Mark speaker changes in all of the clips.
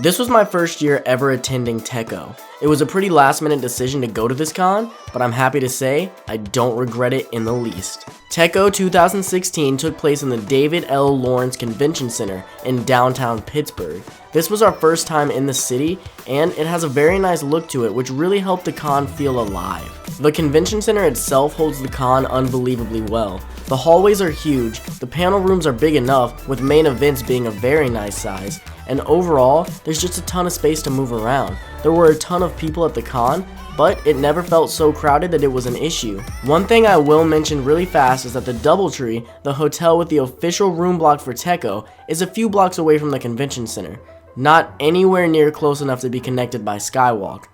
Speaker 1: This was my first year ever attending Tekko. It was a pretty last minute decision to go to this con, but I'm happy to say I don't regret it in the least. Tekko 2016 took place in the David L. Lawrence Convention Center in downtown Pittsburgh. This was our first time in the city, and it has a very nice look to it, which really helped the con feel alive. The convention center itself holds the con unbelievably well. The hallways are huge, the panel rooms are big enough, with main events being a very nice size, and overall, there's just a ton of space to move around. There were a ton of people at the con, but it never felt so crowded that it was an issue. One thing I will mention really fast is that the Doubletree, the hotel with the official room block for Tekko, is a few blocks away from the convention center, not anywhere near close enough to be connected by Skywalk.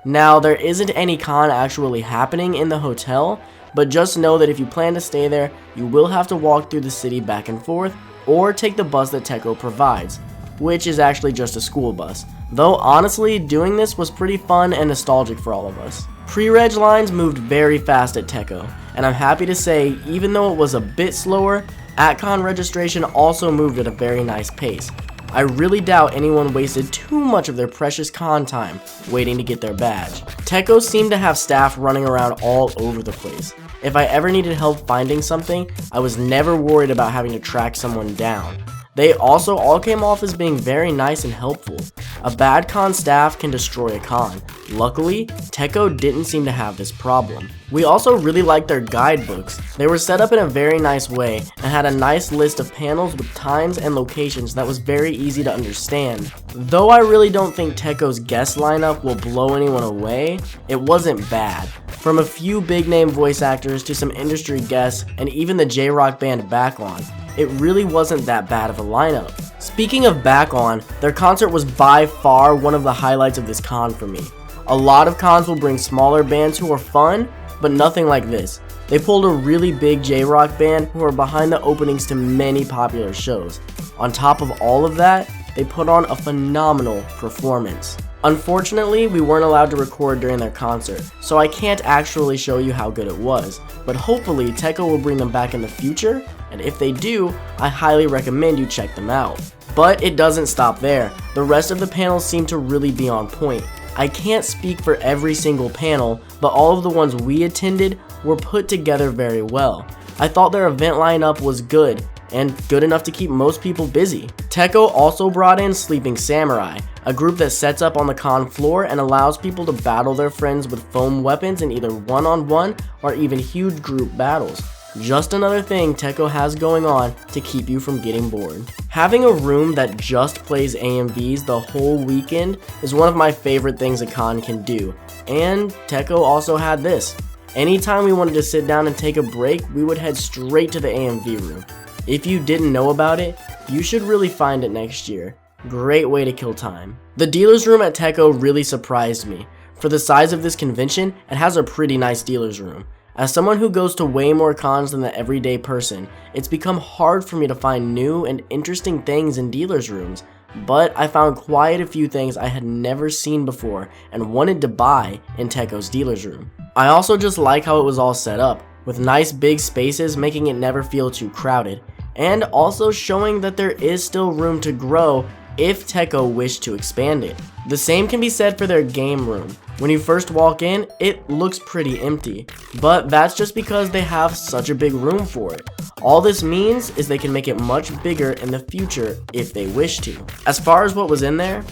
Speaker 1: Now, there isn't any con actually happening in the hotel, but just know that if you plan to stay there, you will have to walk through the city back and forth, or take the bus that Tekko provides, which is actually just a school bus. Though honestly, doing this was pretty fun and nostalgic for all of us. Pre-reg lines moved very fast at Tekko, and I'm happy to say, even though it was a bit slower, at-con registration also moved at a very nice pace. I really doubt anyone wasted too much of their precious con time waiting to get their badge. Tekko seemed to have staff running around all over the place. If I ever needed help finding something, I was never worried about having to track someone down. They also all came off as being very nice and helpful. A bad con staff can destroy a con. Luckily, Tekko didn't seem to have this problem. We also really liked their guidebooks. They were set up in a very nice way and had a nice list of panels with times and locations that was very easy to understand. Though I really don't think Tekko's guest lineup will blow anyone away, it wasn't bad. From a few big name voice actors to some industry guests and even the J-Rock band Back On, it really wasn't that bad of a lineup. Speaking of Back On, their concert was by far one of the highlights of this con for me. A lot of cons will bring smaller bands who are fun, but nothing like this. They pulled a really big J-Rock band who are behind the openings to many popular shows. On top of all of that, they put on a phenomenal performance. Unfortunately, we weren't allowed to record during their concert, so I can't actually show you how good it was, but hopefully Tekko will bring them back in the future, and if they do, I highly recommend you check them out. But it doesn't stop there. The rest of the panels seem to really be on point. I can't speak for every single panel, but all of the ones we attended were put together very well. I thought their event lineup was good, and good enough to keep most people busy. Tekko also brought in Sleeping Samurai, a group that sets up on the con floor and allows people to battle their friends with foam weapons in either one-on-one or even huge group battles. Just another thing Tekko has going on to keep you from getting bored. Having a room that just plays AMVs the whole weekend is one of my favorite things a con can do, and Tekko also had this. Anytime we wanted to sit down and take a break, we would head straight to the AMV room. If you didn't know about it, you should really find it next year. Great way to kill time. The dealer's room at Tekko really surprised me. For the size of this convention, it has a pretty nice dealer's room. As someone who goes to way more cons than the everyday person, it's become hard for me to find new and interesting things in dealer's rooms, but I found quite a few things I had never seen before and wanted to buy in Tekko's dealer's room. I also just like how it was all set up, with nice big spaces making it never feel too crowded, and also showing that there is still room to grow if Tekko wished to expand it. The same can be said for their game room. When you first walk in, it looks pretty empty, but that's just because they have such a big room for it. All this means is they can make it much bigger in the future if they wish to. As far as what was in there,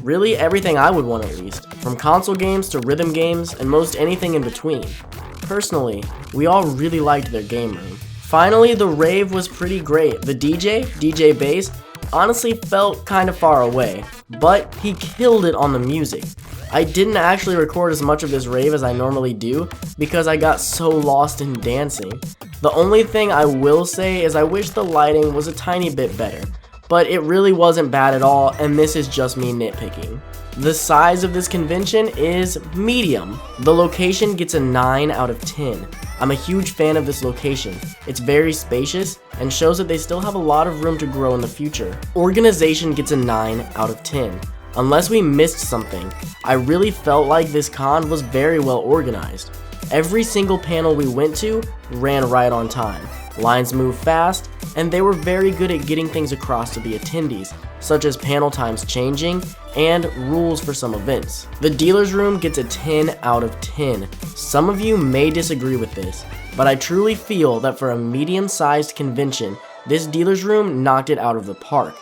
Speaker 1: really everything I would want at least, from console games to rhythm games and most anything in between. Personally, we all really liked their game room. Finally, the rave was pretty great. The DJ Bass, honestly felt kind of far away, but he killed it on the music. I didn't actually record as much of this rave as I normally do because I got so lost in dancing. The only thing I will say is I wish the lighting was a tiny bit better, but it really wasn't bad at all, and this is just me nitpicking. The size of this convention is medium. The location gets a 9 out of 10. I'm a huge fan of this location. It's very spacious and shows that they still have a lot of room to grow in the future. Organization gets a 9 out of 10. Unless we missed something, I really felt like this con was very well organized. Every single panel we went to ran right on time. lines move fast, and they were very good at getting things across to the attendees, such as panel times changing and rules for some events. The dealer's room gets a 10 out of 10. Some of you may disagree with this, but I truly feel that for a medium-sized convention, this dealer's room knocked it out of the park.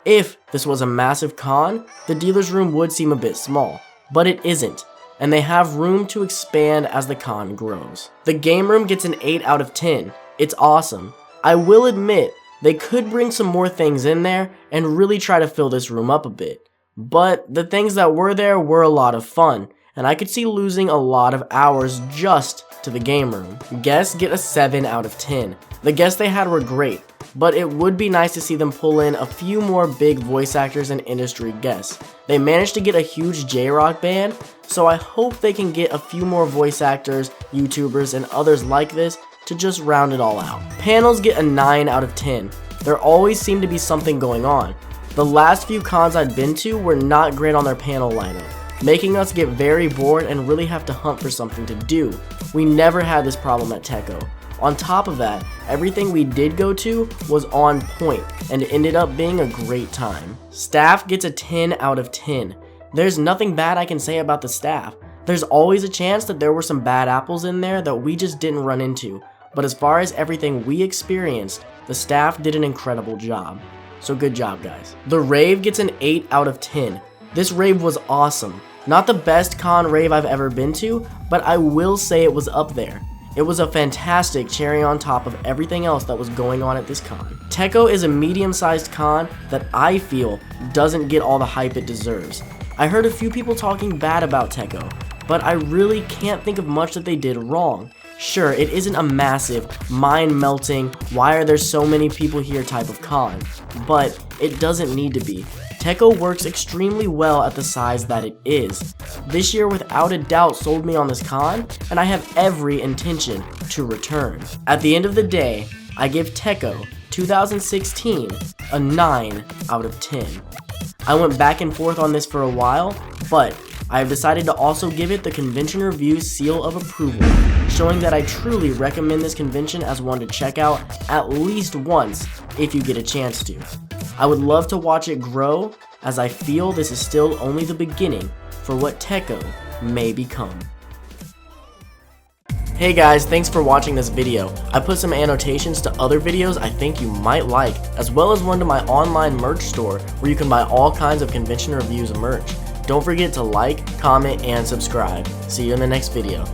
Speaker 1: If this was a massive con, the dealer's room would seem a bit small, but it isn't, and they have room to expand as the con grows. The game room gets an 8 out of 10. It's awesome. I will admit, they could bring some more things in there and really try to fill this room up a bit. But the things that were there were a lot of fun, and I could see losing a lot of hours just to the game room. Guests get a 7 out of 10. The guests they had were great, but it would be nice to see them pull in a few more big voice actors and industry guests. They managed to get a huge J-Rock band, so I hope they can get a few more voice actors, YouTubers, and others like this to just round it all out. Panels get a 9 out of 10. There always seemed to be something going on. The last few cons I'd been to were not great on their panel lineup, making us get very bored and really have to hunt for something to do. We never had this problem at Tekko. On top of that, everything we did go to was on point and ended up being a great time. Staff gets a 10 out of 10. There's nothing bad I can say about the staff. There's always a chance that there were some bad apples in there that we just didn't run into. But as far as everything we experienced, the staff did an incredible job. So good job, guys. The rave gets an 8 out of 10. This rave was awesome. Not the best con rave I've ever been to, but I will say it was up there. It was a fantastic cherry on top of everything else that was going on at this con. Tekko is a medium-sized con that I feel doesn't get all the hype it deserves. I heard a few people talking bad about Tekko, but I really can't think of much that they did wrong. Sure, it isn't a massive, mind-melting, why are there so many people here type of con, but it doesn't need to be. Tekko works extremely well at the size that it is. This year without a doubt sold me on this con, and I have every intention to return. At the end of the day, I give Tekko 2016 a 9 out of 10. I went back and forth on this for a while, but I have decided to also give it the Convention Review seal of approval, showing that I truly recommend this convention as one to check out at least once if you get a chance to. I would love to watch it grow, as I feel this is still only the beginning for what Tekko may become. Hey guys, thanks for watching this video. I put some annotations to other videos I think you might like, as well as one to my online merch store where you can buy all kinds of Convention Reviews merch. Don't forget to like, comment, and subscribe. See you in the next video.